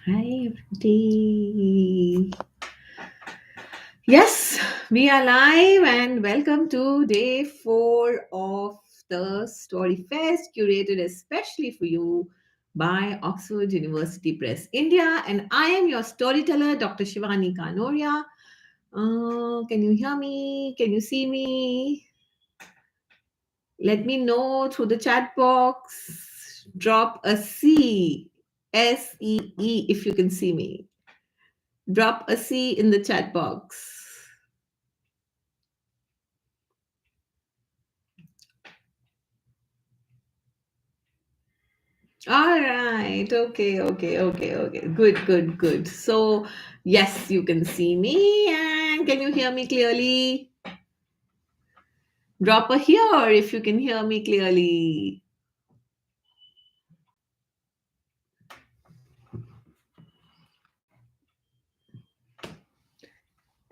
Hi, everybody. Yes, we are live and welcome to day 4 of the StoryFest, curated especially for you by Oxford University Press India. And I am your storyteller, Dr. Shivani Kanodia. Can you hear me? Can you see me? Let me know through the chat box. Drop a C, SEE, if you can see me. Drop a C in the chat box. All right. Okay. Good. So, yes, you can see me. And can you hear me clearly? Drop a here if you can hear me clearly.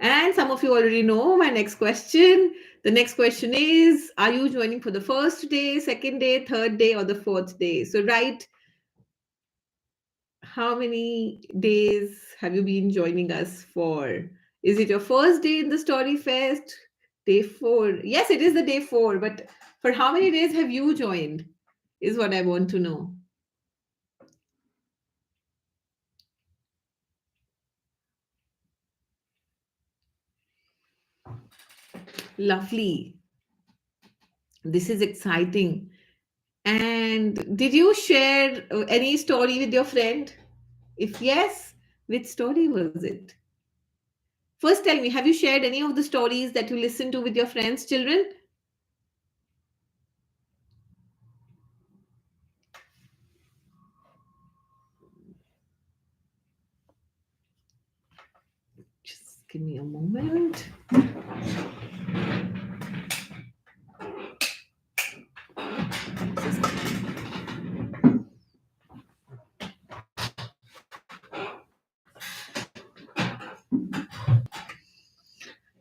And some of you already know my next question. The next question is: are you joining for the first day, second day, third day, or the fourth day? So, write how many days have you been joining us for? Is it your first day in the Story Fest? Day 4. Yes, it is the day 4, but for how many days have you joined? Is what I want to know. Lovely. This is exciting. And did you share any story with your friend? If yes, which story was it? First, tell me, have you shared any of the stories that you listen to with your friends, children? Just give me a moment.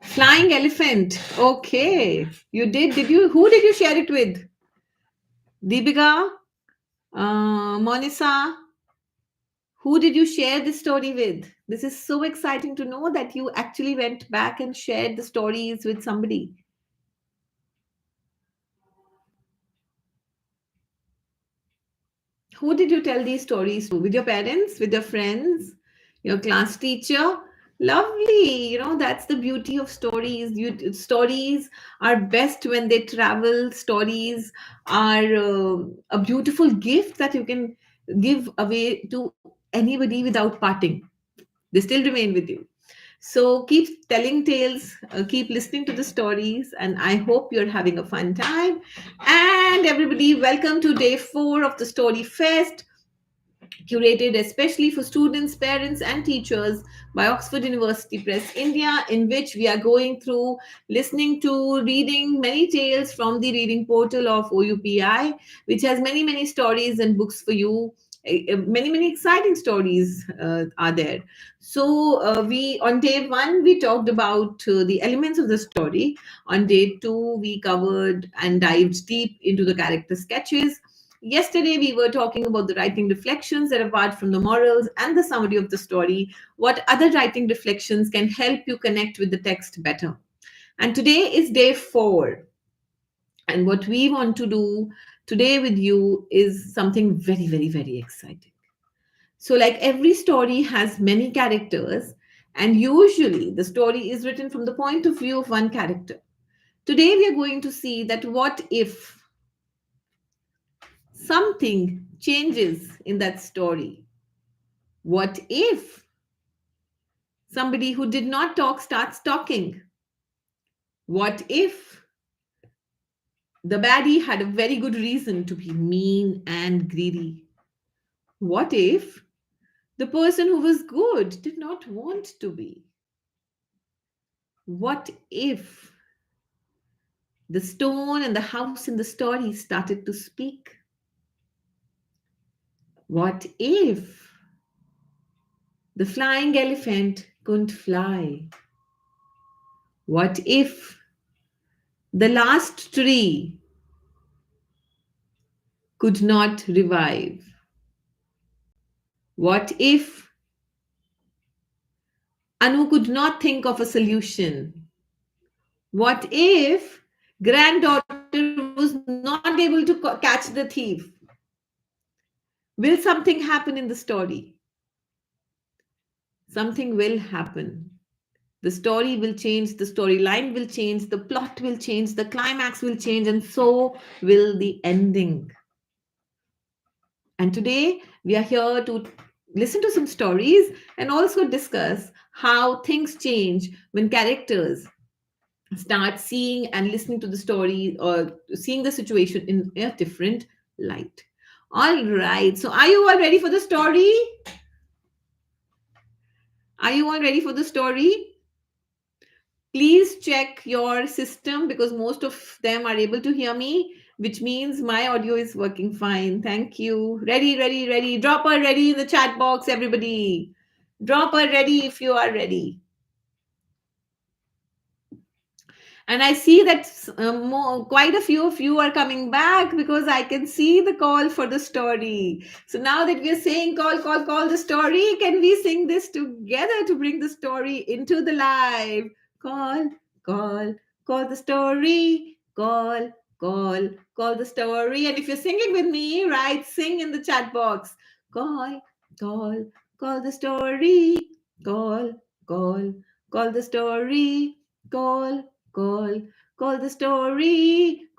Flying elephant. Okay. You did. Did you? Who did you share it with? Deepika? Monisa? Who did you share this story with? This is so exciting to know that you actually went back and shared the stories with somebody. Who did you tell these stories to? With your parents, with your friends, your class teacher? Lovely. That's the beauty of stories. Stories are best when they travel. Stories are a beautiful gift that you can give away to anybody without parting. They still remain with you. So keep telling tales, keep listening to the stories, and I hope you're having a fun time. And everybody, welcome to day 4 of the Story Fest, curated especially for students, parents, and teachers by Oxford University Press India, in which we are going through listening to reading many tales from the reading portal of OUPI, which has many stories and books for you. Many exciting stories are there. So we on day 1 we talked about the elements of the story. On day 2 we covered and dived deep into the character sketches. Yesterday, we were talking about the writing reflections that, apart from the morals and the summary of the story, what other writing reflections can help you connect with the text better. And today is day 4. And what we want to do today with you is something very exciting. So, like every story has many characters, and usually the story is written from the point of view of one character. Today, we are going to see that what if something changes in that story? What if somebody who did not talk starts talking? What if the baddie had a very good reason to be mean and greedy? What if the person who was good did not want to be? What if the stone and the house in the story started to speak? What if the flying elephant couldn't fly? What if the last tree could not revive? What if Anu could not think of a solution. What if granddaughter was not able to catch the thief? Will something happen in the story? Something will happen. The story will change, the storyline will change, the plot will change, the climax will change, and so will the ending. And today we are here to listen to some stories and also discuss how things change when characters start seeing and listening to the story or seeing the situation in a different light. All right. So, are you all ready for the story? Are you all ready for the story? Please check your system because most of them are able to hear me, which means my audio is working fine. Thank you. Ready, ready, ready. Drop a ready in the chat box, everybody. Drop a ready if you are ready. And I see that quite a few of you are coming back because I can see the call for the story. So now that we are saying call, call, call the story, can we sing this together to bring the story into the live? Call, call, call the story. Call the story. And if you're singing with me, right, sing in the chat box. Call, call, call the story. Call, call, call the story. Call, call, call the story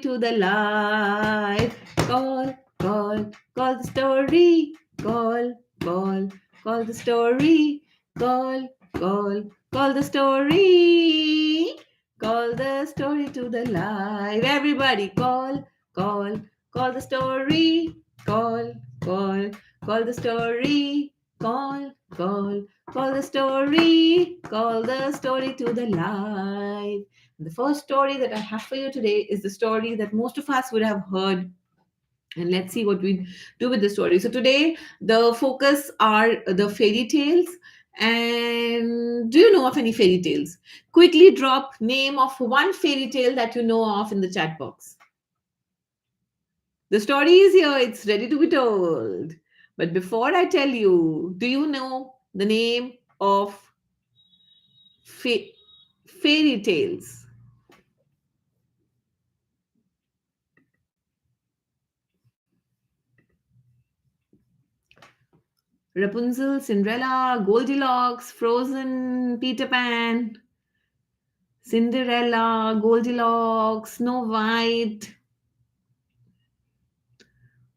to the light. Call the story, call the story, call the story, call the story to the light. Everybody, call, call the story, call, call the story, call the story, call the story to the light. The first story that I have for you today is the story that most of us would have heard. And let's see what we do with the story. So today, the focus are the fairy tales. And do you know of any fairy tales? Quickly drop name of one fairy tale that you know of in the chat box. The story is here, it's ready to be told. But before I tell you, do you know the name of fa- fairy tales? Rapunzel, Cinderella, Goldilocks, Frozen, Peter Pan, Cinderella, Goldilocks, Snow White.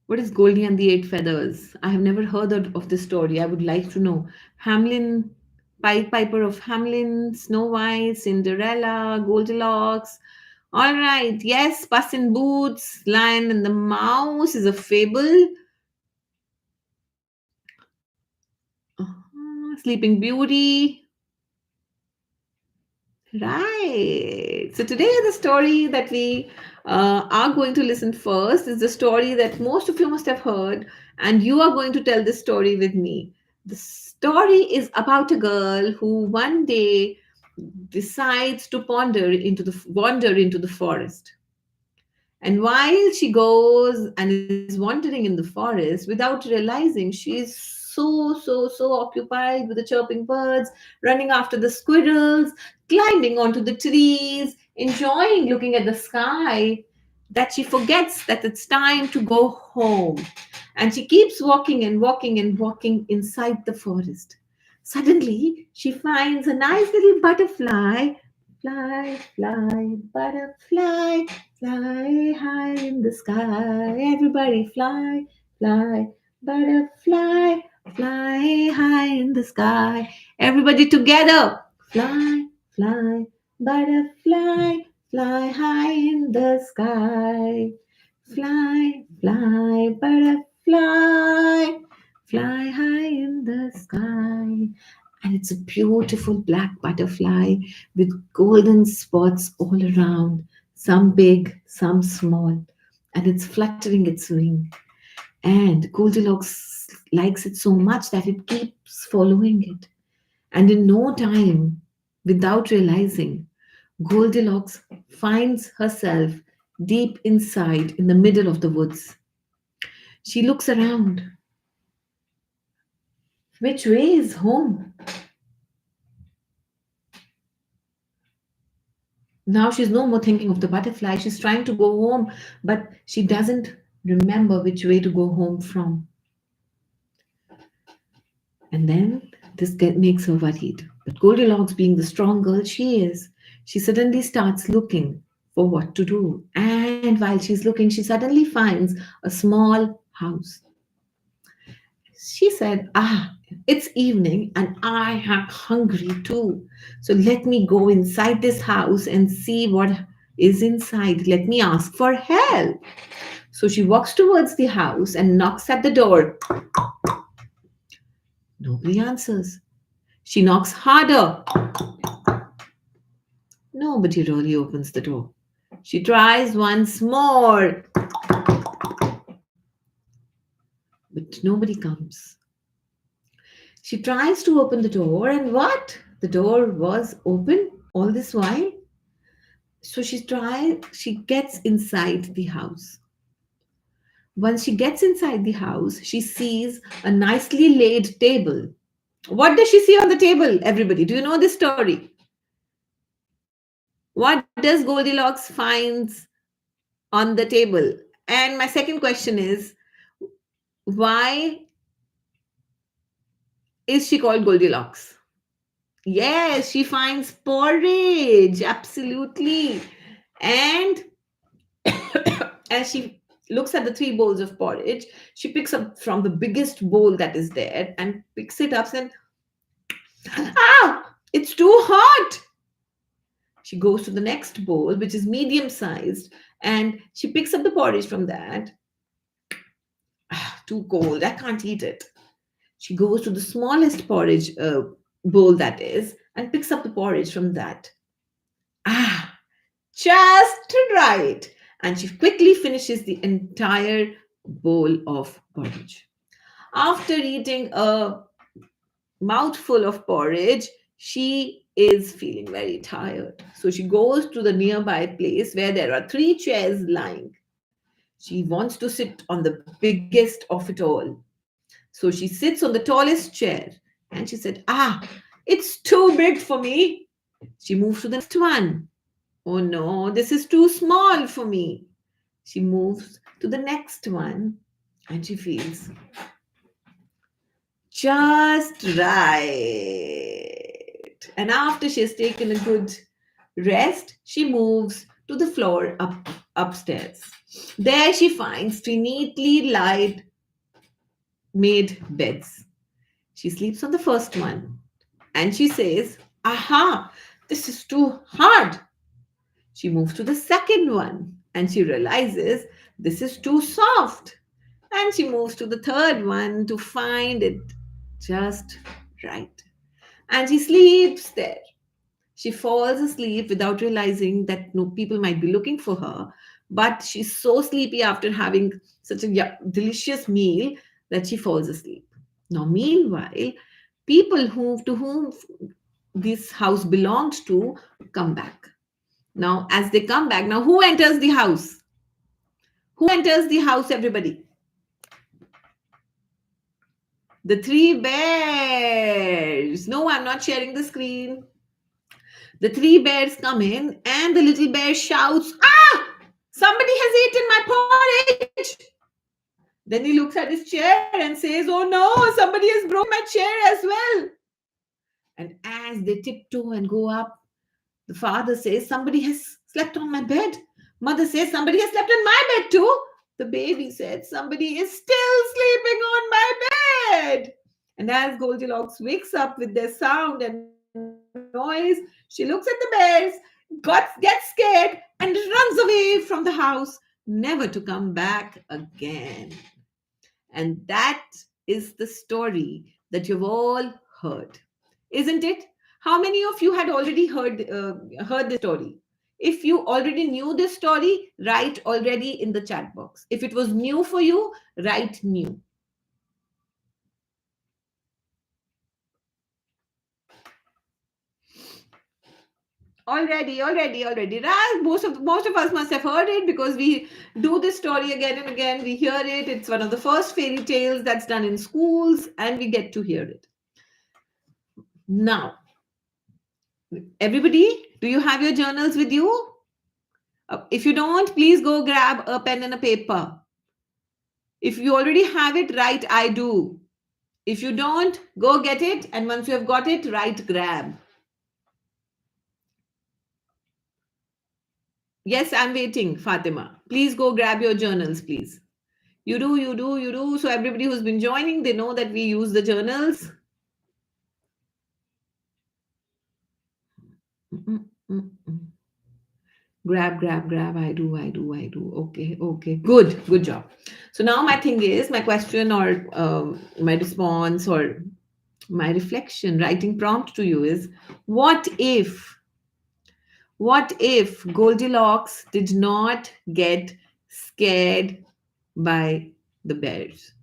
What is Goldie and the Eight Feathers? I have never heard of this story. I would like to know. Hamlin, Pied Piper of Hamlin, Snow White, Cinderella, Goldilocks. All right. Yes, Puss in Boots, Lion and the Mouse is a fable. Sleeping Beauty. Right. So today, the story that we are going to listen first is the story that most of you must have heard, and you are going to tell this story with me. The story is about a girl who one day decides to wander into the forest. And while she goes and is wandering in the forest, without realizing, she is so occupied with the chirping birds, running after the squirrels, climbing onto the trees, enjoying looking at the sky, that she forgets that it's time to go home. And she keeps walking and walking and walking inside the forest. Suddenly, she finds a nice little butterfly. Fly, fly, butterfly, fly high in the sky. Everybody fly, fly, butterfly, fly high in the sky. Everybody together. Fly, fly, butterfly, fly high in the sky. Fly, fly, butterfly, fly high in the sky. And it's a beautiful black butterfly with golden spots all around, some big, some small, and it's fluttering its wing. And Goldilocks likes it so much that it keeps following it. And in no time, without realizing, Goldilocks finds herself deep inside in the middle of the woods. She looks around. Which way is home? Now she's no more thinking of the butterfly. She's trying to go home, but she doesn't remember which way to go home from. And then makes her worried. But Goldilocks, being the strong girl she is, she suddenly starts looking for what to do. And while she's looking, she suddenly finds a small house. She said, "Ah, it's evening and I am hungry too. So let me go inside this house and see what is inside. Let me ask for help." So she walks towards the house and knocks at the door. Nobody answers. She knocks harder. Nobody really opens the door. She tries once more, but nobody comes. She tries to open the door, and what? The door was open all this while. So she gets inside the house. Once she gets inside the house, she sees a nicely laid table. What does she see on the table, everybody? Do you know this story? What does Goldilocks finds on the table? And my second question is, why is she called Goldilocks? Yes, she finds porridge, absolutely. And as she looks at the three bowls of porridge, she picks up from the biggest bowl that is there and picks it up and, ah, it's too hot. She goes to the next bowl, which is medium sized, and she picks up the porridge from that. Ah, too cold, I can't eat it. She goes to the smallest porridge bowl that is and picks up the porridge from that. Ah, just right. And she quickly finishes the entire bowl of porridge. After eating a mouthful of porridge, she is feeling very tired. So she goes to the nearby place where there are three chairs lying. She wants to sit on the biggest of it all. So she sits on the tallest chair and she said, "Ah, it's too big for me." She moves to the next one. "Oh no, this is too small for me." She moves to the next one and she feels just right. And after she has taken a good rest, she moves to the floor upstairs. There she finds three neatly laid made beds. She sleeps on the first one and she says, "Aha, this is too hard." She moves to the second one and she realizes this is too soft. And she moves to the third one to find it just right. And she sleeps there. She falls asleep without realizing that no people might be looking for her. But she's so sleepy after having such a delicious meal that she falls asleep. Now, meanwhile, people to whom this house belonged to come back. Now, as they come back, now who enters the house? Who enters the house, everybody? The three bears. No, I'm not sharing the screen. The three bears come in, and the little bear shouts, "Ah! Somebody has eaten my porridge!" Then he looks at his chair and says, "Oh no, somebody has broken my chair as well." And as they tiptoe and go up, the father says, "Somebody has slept on my bed." Mother says, "Somebody has slept on my bed too." The baby said, "Somebody is still sleeping on my bed." And as Goldilocks wakes up with their sound and noise, she looks at the bears, gets scared, and runs away from the house, never to come back again. And that is the story that you've all heard, isn't it? How many of you had already heard this story? If you already knew this story, write already in the chat box. If it was new for you, write new. Already. Right? Most of us must have heard it because we do this story again and again. We hear it. It's one of the first fairy tales that's done in schools, and we get to hear it. Now, Everybody, do you have your journals with you? If you don't, please go grab a pen and a paper. If you already have it, write I do. If you don't, go get it. And once you have got it, write grab. Yes, I'm waiting, Fatima. Please go grab your journals, please. You do, you do, you do. So everybody who's been joining, they know that we use the journals. Mm, mm, mm. Grab, grab, grab. I do, I do, I do. Okay, okay. Good, good job. So now my thing is, my question or my response or my reflection, writing prompt to you is, what if, what if Goldilocks did not get scared by the bears?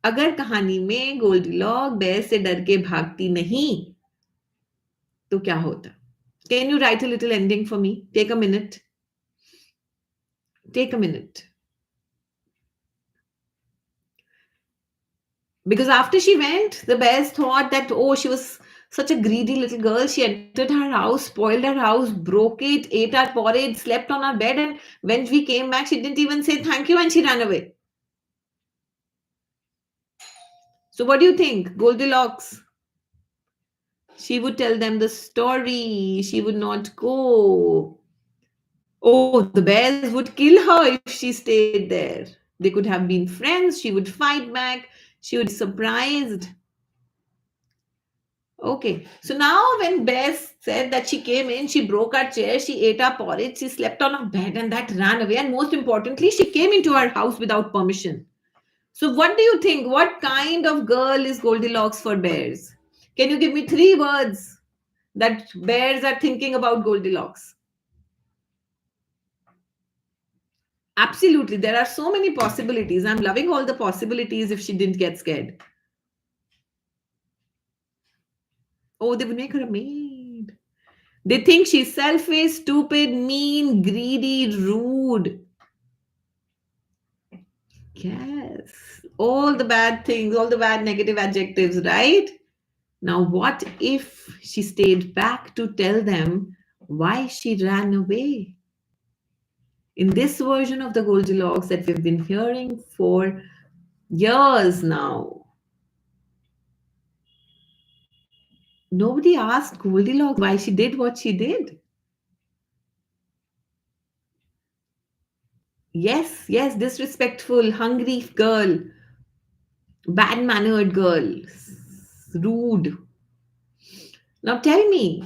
अगर कहानी में Goldilock बेर से डर के भागती नहीं तो क्या होता? Can you write a little ending for me? Take a minute. Take a minute. Because after she went, the bears thought that, oh, she was such a greedy little girl. She entered her house, spoiled her house, broke it, ate our porridge, slept on our bed, and when we came back, she didn't even say thank you and she ran away. So, what do you think? Goldilocks, she would tell them the story, she would not go. Oh, the bears would kill her if she stayed there. They could have been friends, she would fight back, she would be surprised. Okay, so now when Bess said that she came in, she broke our chair, she ate our porridge, she slept on our bed, and that ran away. And most importantly, she came into our house without permission. So, what do you think? What kind of girl is Goldilocks for bears? Can you give me three words that bears are thinking about Goldilocks? Absolutely, there are so many possibilities. I'm loving all the possibilities if she didn't get scared. Oh, they would make her a maid. They think she's selfish, stupid, mean, greedy, rude. Yes. All the bad things, all the bad negative adjectives, right? Now, what if she stayed back to tell them why she ran away? In this version of the Goldilocks that we've been hearing for years now, nobody asked Goldilocks why she did what she did. Yes, yes, disrespectful, hungry girl, bad mannered girl, rude. Now tell me,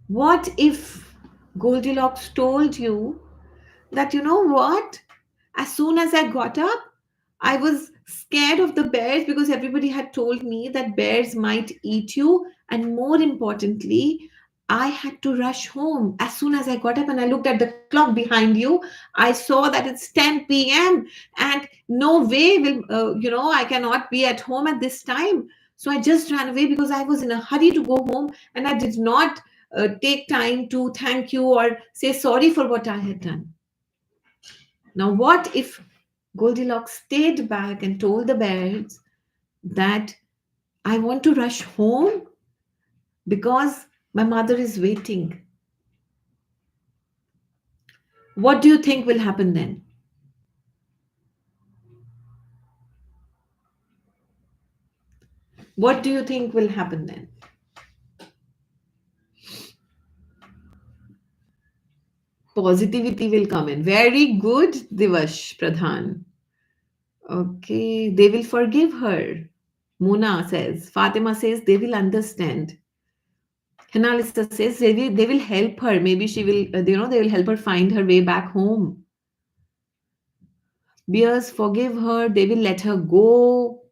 what if Goldilocks told you that, you know what? As soon as I got up, I was scared of the bears because everybody had told me that bears might eat you. And more importantly, I had to rush home. As soon as I got up and I looked at the clock behind you, I saw that it's 10 p.m. and no way I cannot be at home at this time. So I just ran away because I was in a hurry to go home and I did not take time to thank you or say sorry for what I had done. Now, what if Goldilocks stayed back and told the bears that I want to rush home because my mother is waiting? What do you think will happen then? What do you think will happen then? Positivity will come in. Very good, Divash Pradhan. Okay, they will forgive her. Mona says, Fatima says they will understand. Hanalisa says they will help her. Maybe she will, they will help her find her way back home. Bears forgive her, they will let her go,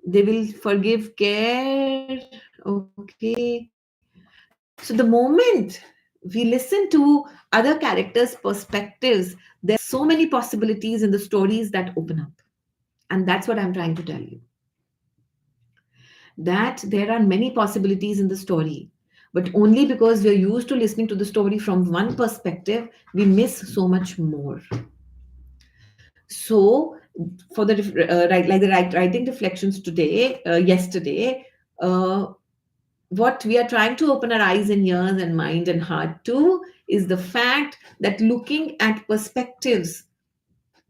they will forgive care. Okay. So the moment we listen to other characters' perspectives, there are so many possibilities in the stories that open up. And that's what I'm trying to tell you. That there are many possibilities in the story. But only because we're used to listening to the story from one perspective, we miss so much more. So, for the writing reflections today, yesterday, uh, what we are trying to open our eyes and ears and mind and heart to is the fact that looking at perspectives,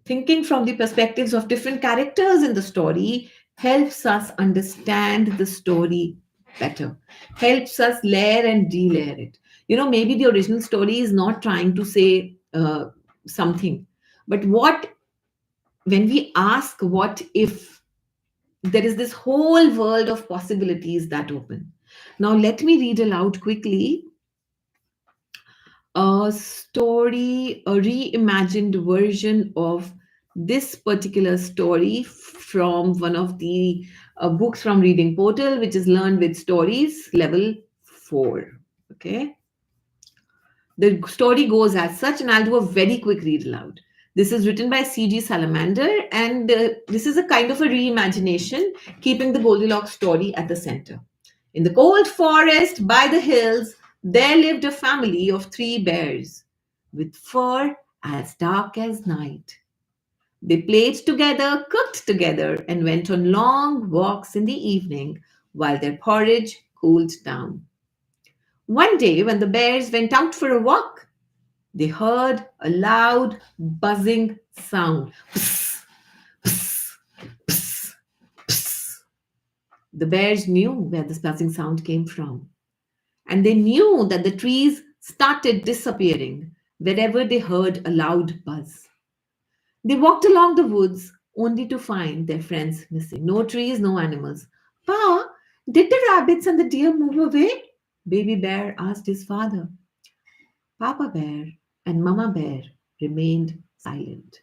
thinking from the perspectives of different characters in the story, helps us understand the story better, helps us layer and de-layer it. Maybe the original story is not trying to say something, but when we ask what if, there is this whole world of possibilities that open. Now, let me read aloud quickly a story, a reimagined version of this particular story from one of the books from Reading Portal, which is Learn with Stories, level 4. Okay. The story goes as such, and I'll do a very quick read aloud. This is written by C.G. Salamander, and this is a kind of a reimagination, keeping the Goldilocks story at the center. In the cold forest by the hills, there lived a family of 3 bears with fur as dark as night. They played together, cooked together, and went on long walks in the evening while their porridge cooled down. One day, when the bears went out for a walk, they heard a loud buzzing sound. Psst, psst, psst, psst. The bears knew where this buzzing sound came from, and they knew that the trees started disappearing wherever they heard a loud buzz. They walked along the woods only to find their friends missing. No trees, no animals. Pa, did the rabbits and the deer move away? Baby Bear asked his father. Papa Bear and Mama Bear remained silent.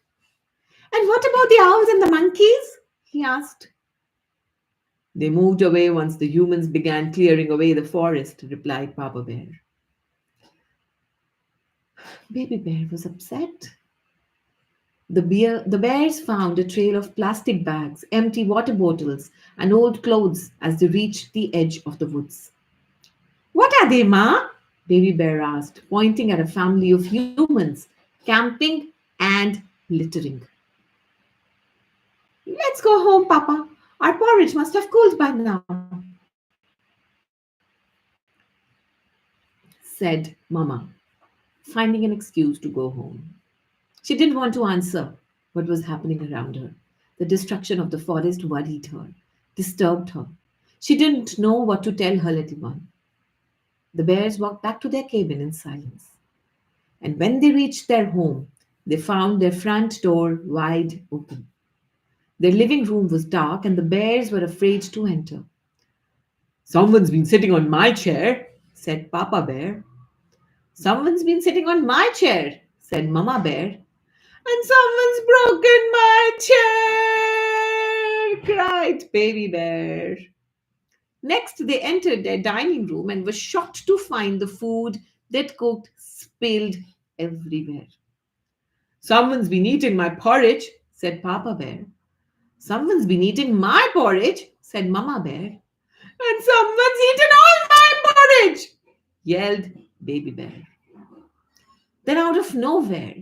And what about the owls and the monkeys? He asked. They moved away once the humans began clearing away the forest, replied Papa Bear. Baby Bear was upset. The bears found a trail of plastic bags, empty water bottles, and old clothes as they reached the edge of the woods. What are they, Ma? Baby Bear asked, pointing at a family of humans camping and littering. Let's go home, Papa. Our porridge must have cooled by now, said Mama, finding an excuse to go home. She didn't want to answer what was happening around her. The destruction of the forest worried her, disturbed her. She didn't know what to tell her little one. The bears walked back to their cabin in silence. And when they reached their home, they found their front door wide open. Their living room was dark, and the bears were afraid to enter. Someone's been sitting on my chair, said Papa Bear. Someone's been sitting on my chair, said Mama Bear. And someone's broken my chair, cried Baby Bear. Next, they entered their dining room and were shocked to find the food that cooked spilled everywhere. Someone's been eating my porridge, said Papa Bear. Someone's been eating my porridge, said Mama Bear. And someone's eaten all my porridge, yelled Baby Bear. Then, out of nowhere,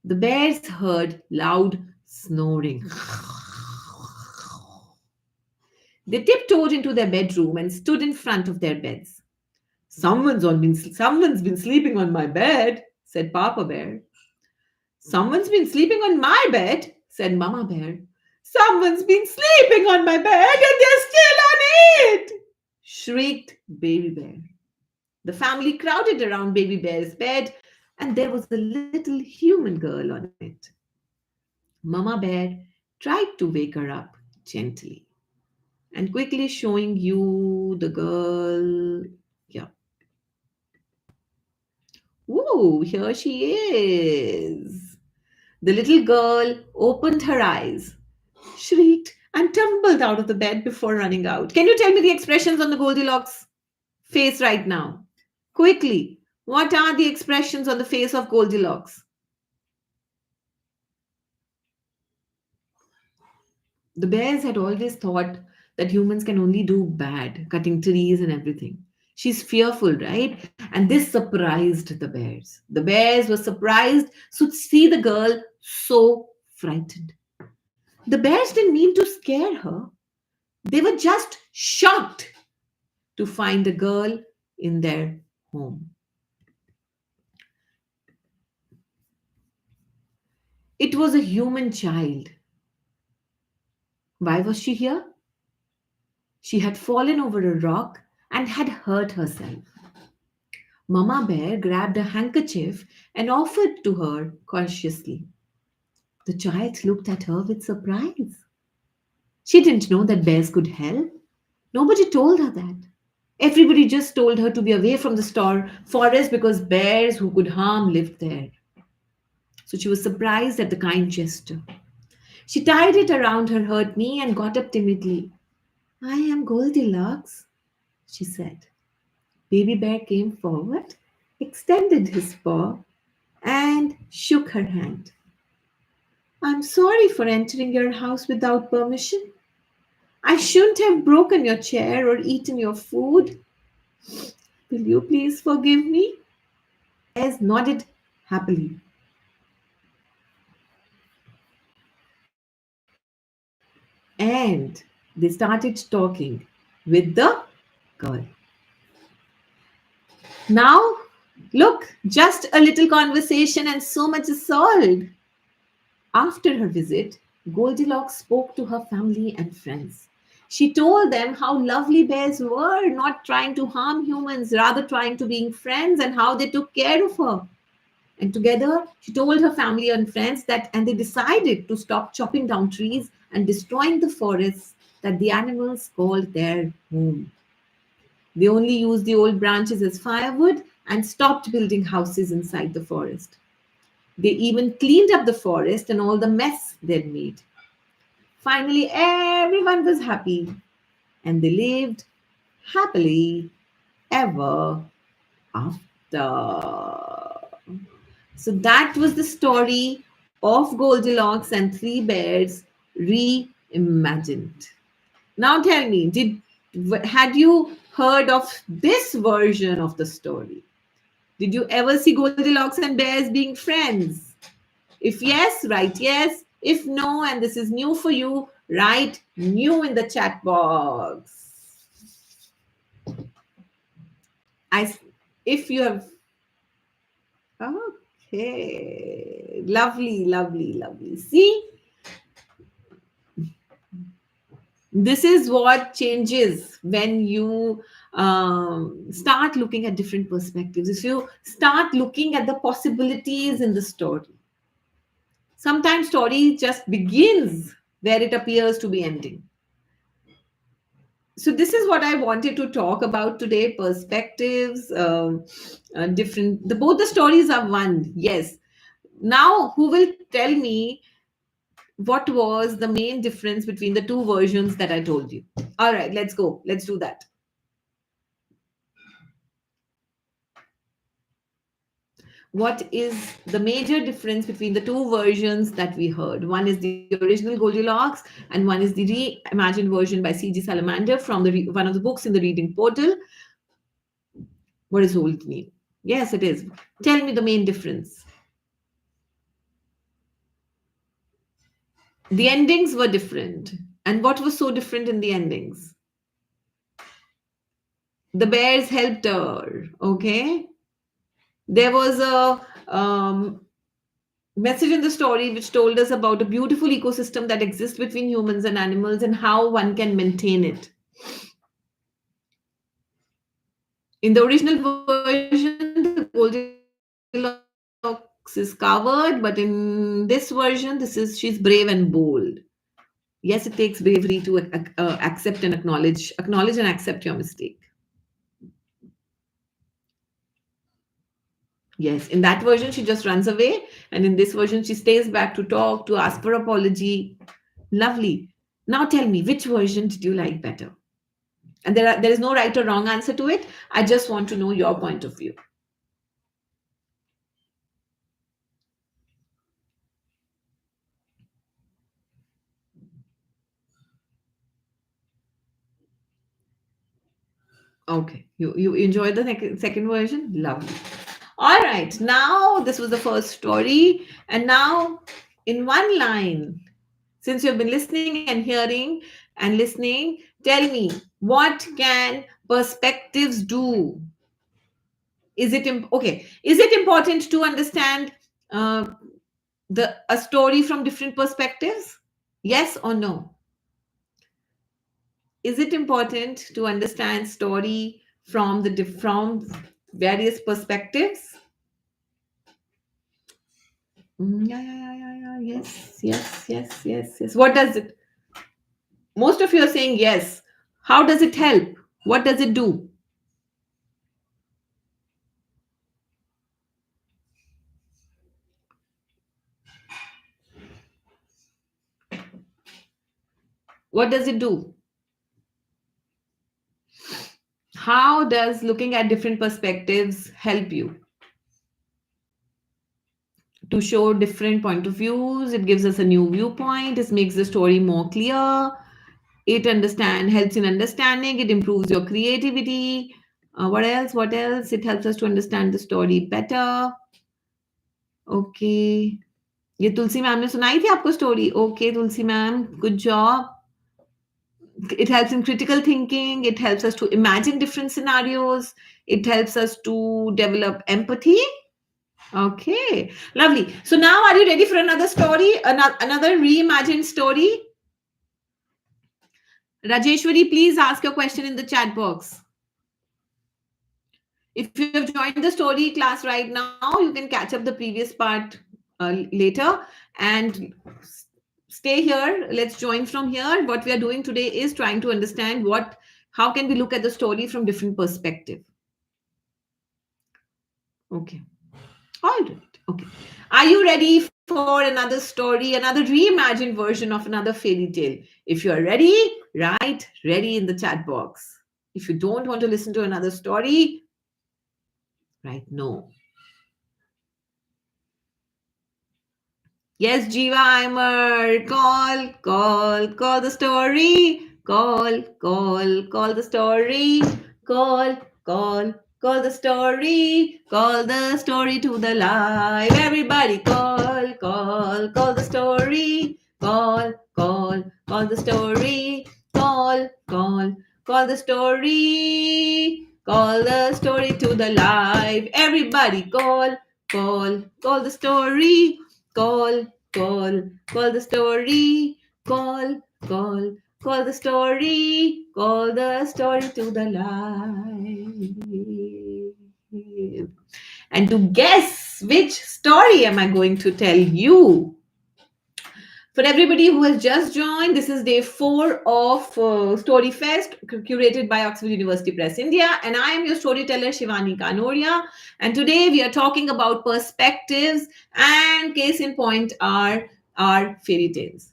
the bears heard loud snoring. They tiptoed into their bedroom and stood in front of their beds. Someone's been sleeping on my bed, said Papa Bear. Someone's been sleeping on my bed, said Mama Bear. Someone's been sleeping on my bed and they're still on it, shrieked Baby Bear. The family crowded around Baby Bear's bed, and there was a little human girl on it. Mama Bear tried to wake her up gently, and quickly showing you the girl. Yeah. Ooh, here she is. The little girl opened her eyes, shrieked, and tumbled out of the bed before running out. Can you tell me the expressions on the Goldilocks face right now? Quickly, what are the expressions on the face of Goldilocks? The bears had always thought that humans can only do bad, cutting trees and everything. She's fearful, right? And this surprised the bears. The bears were surprised to see the girl so frightened. The bears didn't mean to scare her, they were just shocked. to find a girl in their home. It was a human child. Why was she here? She had fallen over a rock and had hurt herself. Mama Bear grabbed a handkerchief and offered to her cautiously. The child looked at her with surprise. She didn't know that bears could help. Nobody told her that. Everybody just told her to be away from the forest because bears who could harm lived there. So she was surprised at the kind gesture. She tied it around her hurt knee and got up timidly. I am Goldilocks, she said. Baby Bear came forward, extended his paw, and shook her hand. I'm sorry for entering your house without permission. I shouldn't have broken your chair or eaten your food. Will you please forgive me? Bears nodded happily. And they started talking with the girl. Now, look, just a little conversation and so much is solved. After her visit, Goldilocks spoke to her family and friends. She told them how lovely bears were, not trying to harm humans, rather trying to being friends, and how they took care of her. And together, she told her family and friends that, and they decided to stop chopping down trees and destroying the forests that the animals called their home. They only used the old branches as firewood and stopped building houses inside the forest. They even cleaned up the forest and all the mess they'd made. Finally, everyone was happy and they lived happily ever after. So that was the story of Goldilocks and Three Bears reimagined. Now tell me, had you heard of this version of the story? Did you ever see Goldilocks and bears being friends? If yes, write yes. If no, and this is new for you, write new in the chat box. I, if you have, okay, lovely, lovely, lovely. See, this is what changes when you start looking at different perspectives. If you start looking at the possibilities in the story, sometimes story just begins where it appears to be ending. So this is what I wanted to talk about today: perspectives, different. Both the stories are one. Yes. Now, who will tell me what was the main difference between the two versions that I told you? All right, let's go. Let's do that. What is the major difference between the two versions that we heard? One is the original Goldilocks, and one is the reimagined version by C.G. Salamander from one of the books in the reading portal. What is old name? Yes, it is. Tell me the main difference. The endings were different. And what was so different in the endings? The bears helped her. Okay. There was a message in the story which told us about a beautiful ecosystem that exists between humans and animals and how one can maintain it. In the original version, the Goldilocks is covered, but in this version, she's brave and bold. Yes, it takes bravery to accept and acknowledge and accept your mistake. Yes, in that version, she just runs away, and in this version, she stays back to talk, to ask for apology. Lovely. Now tell me, which version did you like better? And there is no right or wrong answer to it. I just want to know your point of view. Okay, you enjoyed the second version? Lovely. All right, now this was the first story, and now in one line, since you've been listening and hearing and listening, tell me, what can perspectives do? Okay? Is it important to understand uh, the a story from different perspectives? Yes or no? Is it important to understand story from from various perspectives? Yeah, yeah, yeah, yeah, yeah. Yes, yes, yes, yes, yes. What does it? Most of you are saying yes. How does it help? What does it do? What does it do? How does looking at different perspectives help you to show different point of views? It gives us a new viewpoint. It makes the story more clear. It understand helps in understanding. It improves your creativity. What else? What else? It helps us to understand the story better. Okay. ये तुलसी ma'am ने सुनाई थी आपको story? Okay Tulsi ma'am, good job. It helps in critical thinking. It helps us to imagine different scenarios. It helps us to develop empathy. Okay, lovely. So now, are you ready for another story? Another reimagined story? Rajeshwari, please ask your question in the chat box. If you have joined the story class right now, you can catch up the previous part later and stay here. Let's join from here. What we are doing today is trying to understand how can we look at the story from different perspective. Okay. All right. Okay. Are you ready for another story, another reimagined version of another fairy tale? If you are ready, write ready in the chat box. If you don't want to listen to another story, write no. Yes, Jiva, Aimer, call the story, call the story, call, call the story to the live. Everybody, call the story, call the story, call the story, call the story to the live. Everybody, call the story. Call the story. Call the story. Call the story to the light. And to guess which story am I going to tell you? For everybody who has just joined, this is day 4 of StoryFest, curated by Oxford University Press India. And I am your storyteller, Shivani Kanodia. And today we are talking about perspectives, and case in point are fairy tales.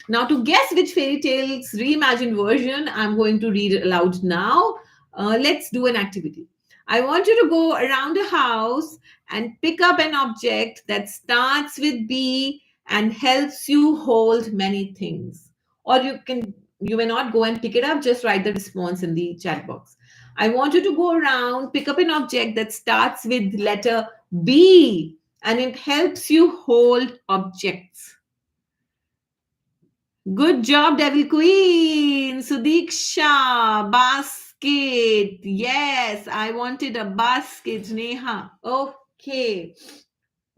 Now, to guess which fairy tales reimagined version I'm going to read aloud now, let's do an activity. I want you to go around a house and pick up an object that starts with B and helps you hold many things. Or you may not go and pick it up, just write the response in the chat box. I want you to go around, pick up an object that starts with letter B and it helps you hold objects. Good job, Devil Queen. Sudiksha, basket. Yes, I wanted a basket, Neha. Okay.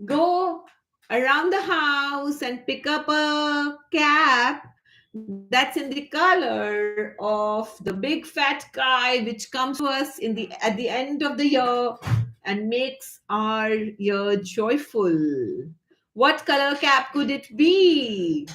Go around the house and pick up a cap that's in the color of the big fat guy which comes to us at the end of the year and makes our year joyful. What color cap could it be?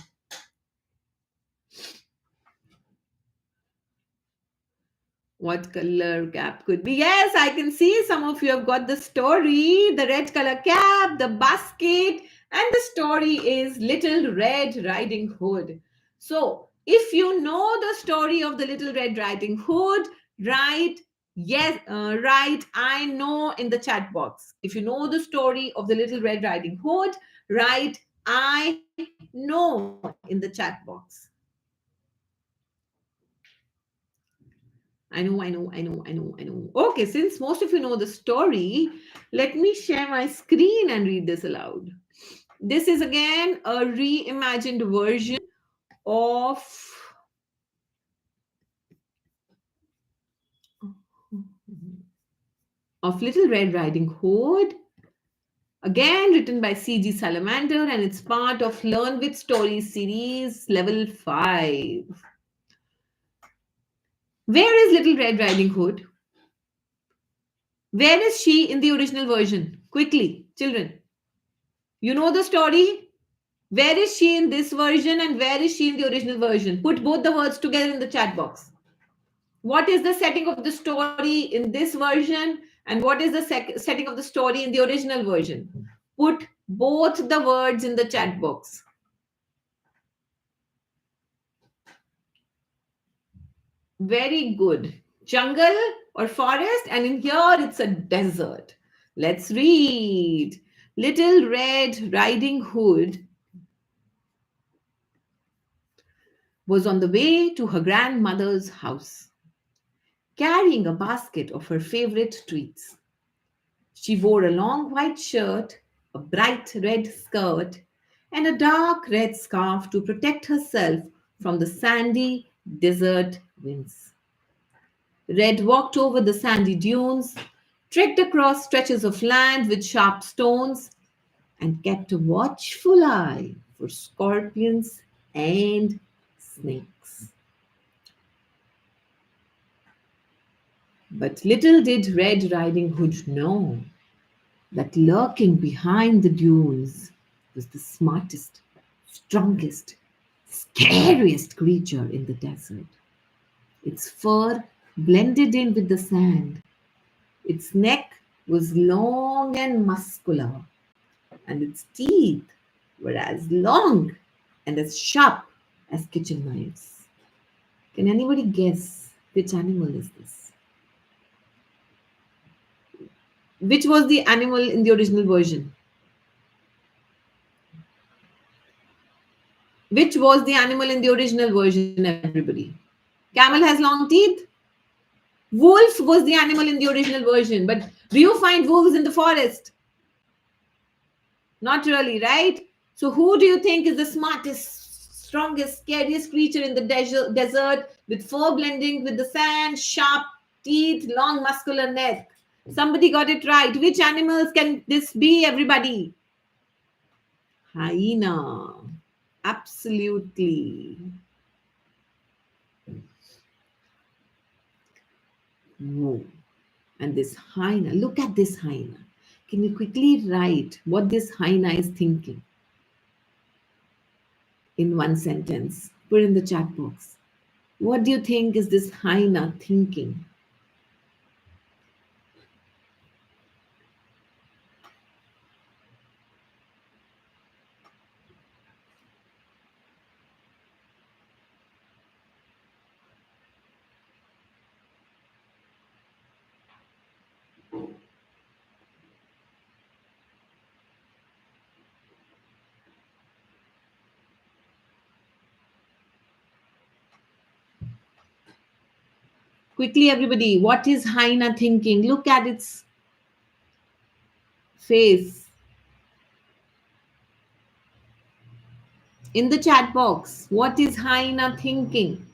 What color cap could be? Yes, I can see some of you have got the story. The red color cap, the basket, and the story is Little Red Riding Hood. So, if you know the story of the Little Red Riding Hood, write yes, write I know in the chat box. If you know the story of the Little Red Riding Hood, write I know in the chat box. I know. Okay, since most of you know the story, let me share my screen and read this aloud. This is again a reimagined version of of Little Red Riding Hood, again written by C.G. Salamander, and it's part of Learn with Stories series, level 5. Where is Little Red Riding Hood? Where is she in the original version? Quickly, children. You know the story? Where is she in this version and where is she in the original version? Put both the words together in the chat box. What is the setting of the story in this version and what is the setting of the story in the original version? Put both the words in the chat box. Very good. Jungle or forest, and in here it's a desert. Let's read. Little Red Riding Hood was on the way to her grandmother's house, carrying a basket of her favorite treats. She wore a long white shirt, a bright red skirt, and a dark red scarf to protect herself from the sandy desert winds. Red walked over the sandy dunes, trekked across stretches of land with sharp stones, and kept a watchful eye for scorpions and snakes. But little did Red Riding Hood know that lurking behind the dunes was the smartest, strongest, scariest creature in the desert. Its fur blended in with the sand. Its neck was long and muscular, and its teeth were as long and as sharp as kitchen knives. Can anybody guess which animal is this? Which was the animal in the original version? Which was the animal in the original version, everybody? Camel has long teeth. Wolf was the animal in the original version, but do you find wolves in the forest? Not really, right? So who do you think is the smartest, strongest, scariest creature in the desert with fur blending with the sand, sharp teeth, long muscular neck? Somebody got it right. Which animals can this be, everybody? Hyena. Absolutely. Whoa. And this hyena, look at this hyena. Can you quickly write what this hyena is thinking in one sentence? Put in the chat box. What do you think is this hyena thinking? Quickly, everybody, what is hyena thinking? Look at its face. In the chat box, what is hyena thinking?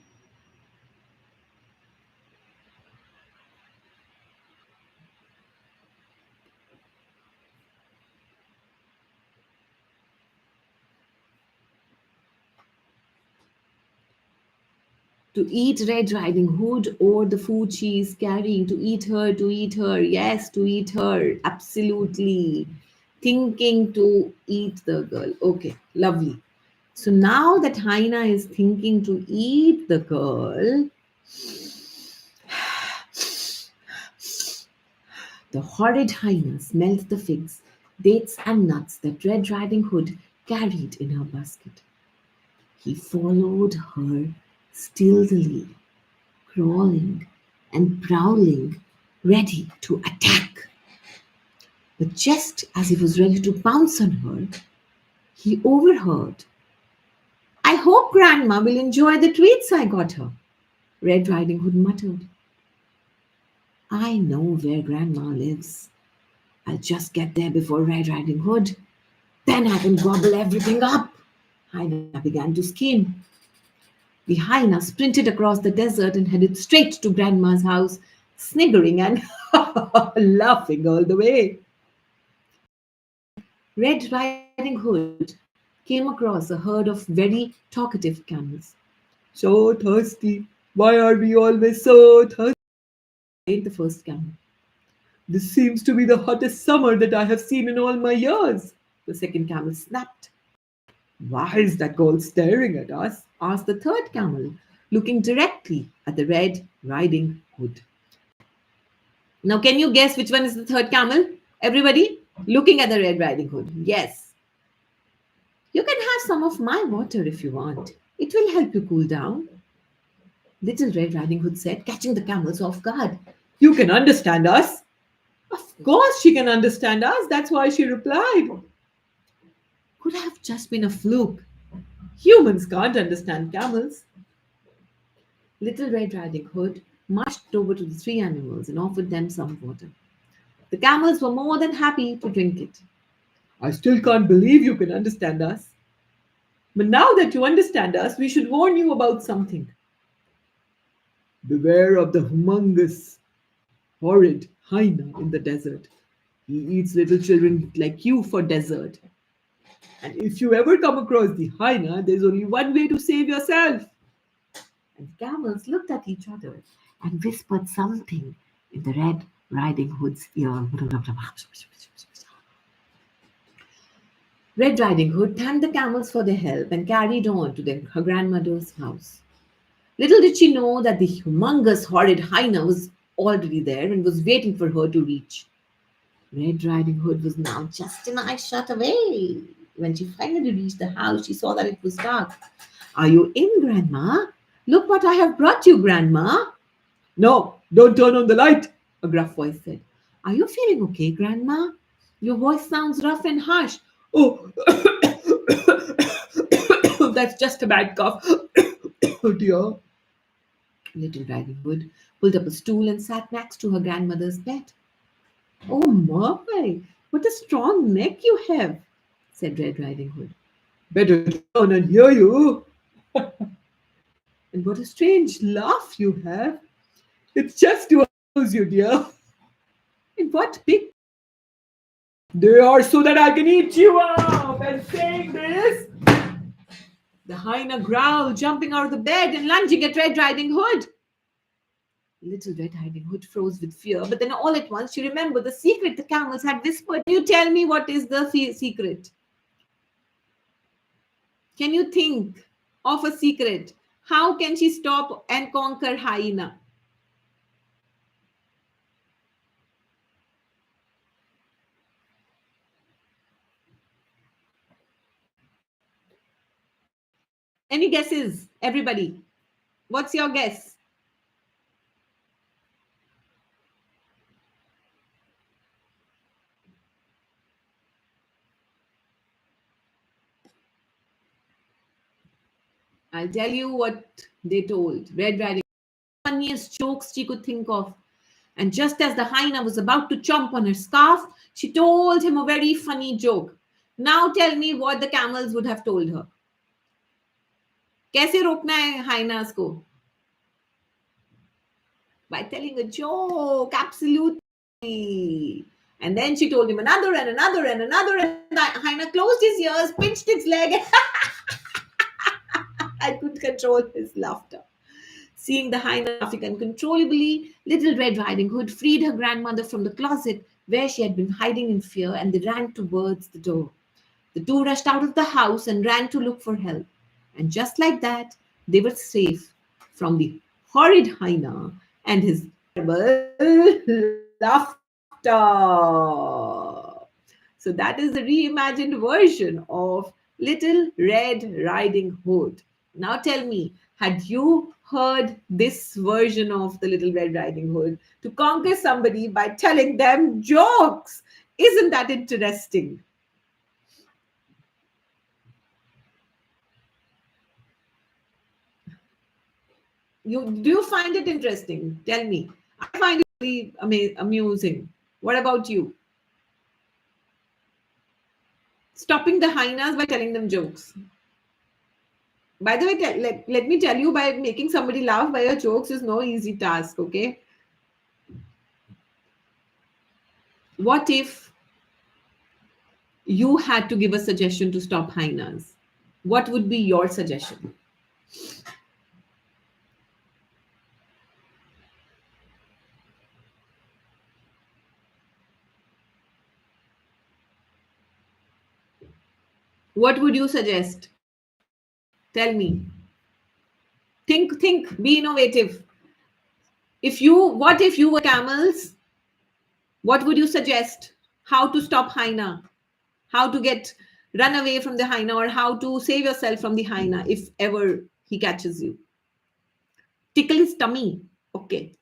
To eat Red Riding Hood or the food she is carrying, to eat her, yes, to eat her, absolutely. Thinking to eat the girl. Okay, lovely. So now that hyena is thinking to eat the girl, the horrid hyena smelled the figs, dates, and nuts that Red Riding Hood carried in her basket. He followed her stealthily, crawling and prowling, ready to attack. But just as he was ready to pounce on her, he overheard. "I hope Grandma will enjoy the treats I got her," Red Riding Hood muttered. "I know where Grandma lives. I'll just get there before Red Riding Hood. Then I can gobble everything up." Hyena began to scheme. The hyena sprinted across the desert and headed straight to Grandma's house, sniggering and laughing all the way. Red Riding Hood came across a herd of very talkative camels. So thirsty. Why are we always so thirsty? Complained the first camel. This seems to be the hottest summer that I have seen in all my years. The second camel snapped. Why is that girl staring at us? Asked the third camel, looking directly at the Red Riding Hood. Now, can you guess which one is the third camel? Everybody? Looking at the Red Riding Hood. Yes. You can have some of my water if you want. It will help you cool down. Little Red Riding Hood said, catching the camels off guard. You can understand us. Of course, she can understand us. That's why she replied. Could have just been a fluke. Humans can't understand camels. Little Red Riding Hood marched over to the three animals and offered them some water. The camels were more than happy to drink it. I still can't believe you can understand us. But now that you understand us, we should warn you about something. Beware of the humongous, horrid hyena in the desert. He eats little children like you for dessert. And if you ever come across the hyena, there's only one way to save yourself. And the camels looked at each other and whispered something in the Red Riding Hood's ear. Red Riding Hood thanked the camels for their help and carried on to her grandmother's house. Little did she know that the humongous, horrid hyena was already there and was waiting for her to reach. Red Riding Hood was now just an eye shot away. When she finally reached the house, she saw that it was dark. Are you in, Grandma? Look what I have brought you, Grandma. No, don't turn on the light, a gruff voice said. Are you feeling okay, Grandma? Your voice sounds rough and harsh. Oh, that's just a bad cough. Oh dear. Little Riding Hood pulled up a stool and sat next to her grandmother's bed. Oh my, what a strong neck you have, said Red Riding Hood. Better turn and hear you. And what a strange laugh you have. It's just to amuse you, dear. And what big they are so that I can eat you up. And saying this, the hyena growled, jumping out of the bed and lunging at Red Riding Hood. Little Red Riding Hood froze with fear, but then all at once she remembered the secret the camels had whispered. Can you tell me what is the secret? Can you think of a secret? How can she stop and conquer hyena? Any guesses, everybody? What's your guess? I'll tell you what they told Red Riding. Funniest jokes she could think of. And just as the hyena was about to chomp on her scarf, she told him a very funny joke. Now tell me what the camels would have told her. कैसे रोकना है hyenas को? By telling a joke, absolutely. And then she told him another and another and another, and the hyena closed his ears, pinched its leg, and could control his laughter. Seeing the hyena laughing uncontrollably, Little Red Riding Hood freed her grandmother from the closet where she had been hiding in fear, and they ran towards the door. The two rushed out of the house and ran to look for help. And just like that, they were safe from the horrid hyena and his terrible laughter. So that is the reimagined version of Little Red Riding Hood. Now tell me, had you heard this version of the Little Red Riding Hood to conquer somebody by telling them jokes? Isn't that interesting? Do you find it interesting? Tell me. I find it really amusing. What about you? Stopping the hyenas by telling them jokes. By the way, let me tell you, by making somebody laugh by your jokes is no easy task, okay? What if you had to give a suggestion to stop hyenas? What would be your suggestion? What would you suggest? Tell me. Think, be innovative. What if you were camels? What would you suggest? How to stop hyena? How to run away from the hyena, or how to save yourself from the hyena if ever he catches you? Tickle his tummy. Okay.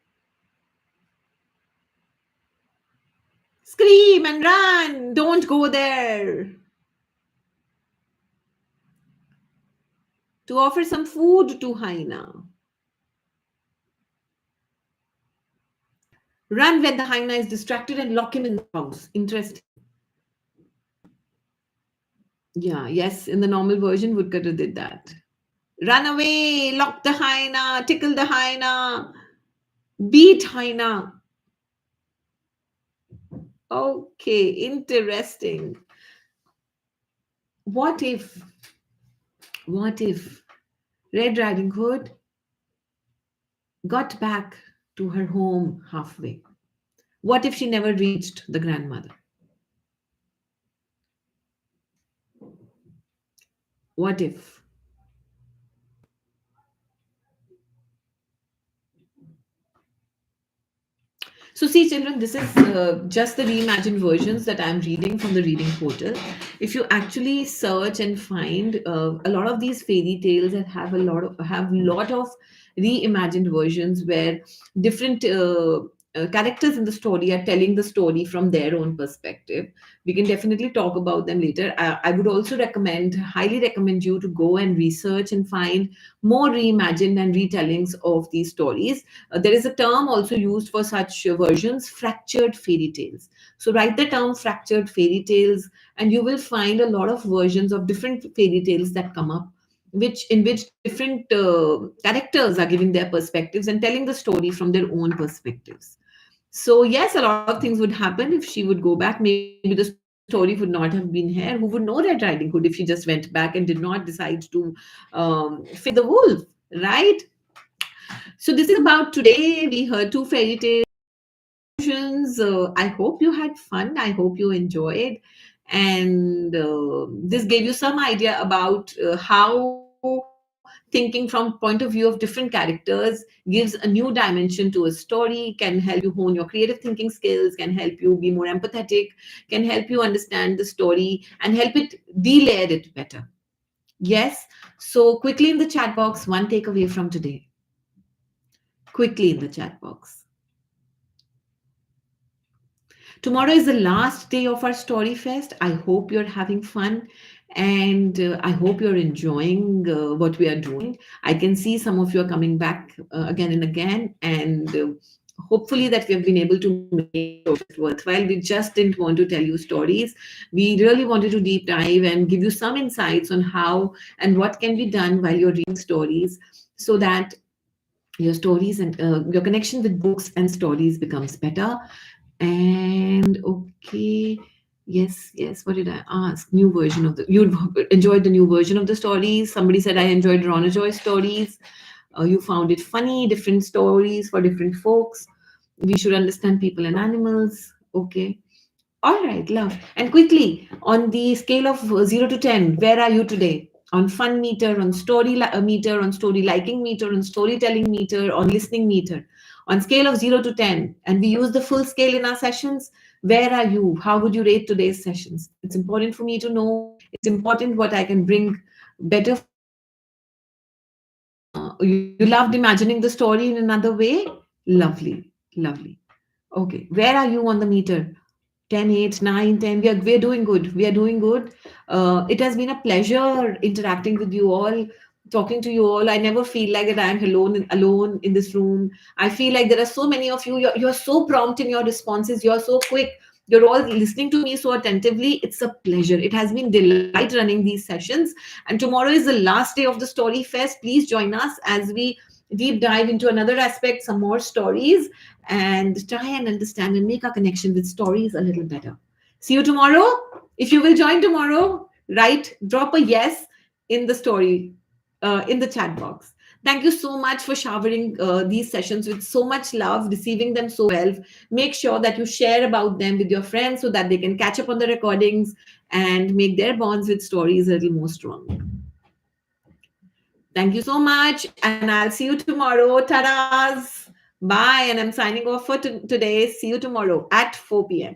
Scream and run. Don't go there. To offer some food to hyena. Run when the hyena is distracted and lock him in the house. Interesting. Yeah, yes, in the normal version, Woodcutter did that. Run away, lock the hyena, tickle the hyena, beat hyena. Okay, interesting. What if, what if Red Riding Hood got back to her home halfway? What if she never reached the grandmother? What if? So, see, children, this is just the reimagined versions that I'm reading from the reading portal. If you actually search and find a lot of these fairy tales that have lot of reimagined versions where different characters in the story are telling the story from their own perspective. We can definitely talk about them later. I would also highly recommend you to go and research and find more reimagined and retellings of these stories. There is a term also used for such versions, fractured fairy tales. So write the term fractured fairy tales, and you will find a lot of versions of different fairy tales that come up, which different characters are giving their perspectives and telling the story from their own perspectives. So yes, a lot of things would happen if she would go back. Maybe the story would not have been here. Who would know Red Riding Hood if she just went back and did not decide to face the wolf, right? So this is about today. We heard two fairy tales conclusions. I hope you had fun. I hope you enjoyed. And this gave you some idea about how thinking from point of view of different characters gives a new dimension to a story, can help you hone your creative thinking skills, can help you be more empathetic, can help you understand the story and help it delayer it better. Yes. So quickly in the chat box, one takeaway from today. Quickly in the chat box. Tomorrow is the last day of our Story Fest. I hope you're having fun, and I hope you're enjoying what we are doing. I can see some of you are coming back again and again, and hopefully that we have been able to make it worthwhile. We just didn't want to tell you stories. We really wanted to deep dive and give you some insights on how and what can be done while you're reading stories, so that your stories and your connection with books and stories becomes better. And okay, yes, what did I ask? New version of the you enjoyed the new version of the stories. Somebody said I enjoyed Rona Joy stories. You found it funny, different stories for different folks. We should understand people and animals. Okay. All right, love. And quickly, on the scale of 0 to 10, where are you today? On fun meter, on meter, on story liking meter, on storytelling meter, on listening meter. On scale of 0 to 10, and we use the full scale in our sessions, where are you? How would you rate today's sessions? It's important for me to know. It's important what I can bring better for you. You loved imagining the story in another way? Lovely, lovely. Okay, where are you on the meter? 10, 8, 9, 10. We are doing good. We are doing good. It has been a pleasure interacting with you all, talking to you all. I never feel like that I'm alone in this room. I feel like there are so many of you. You're so prompt in your responses. You're so quick. You're all listening to me so attentively. It's a pleasure. It has been delight running these sessions. And tomorrow is the last day of the Story Fest. Please join us as we deep dive into another aspect, some more stories. and try and understand and make our connection with stories a little better. See you tomorrow. If you will join tomorrow, write, drop a yes in the story, in the chat box. Thank you so much for showering these sessions with so much love, receiving them so well. Make sure that you share about them with your friends so that they can catch up on the recordings and make their bonds with stories a little more strong. Thank you so much, and I'll see you tomorrow. Tadas! Bye, and I'm signing off for today. See you tomorrow at 4 p.m.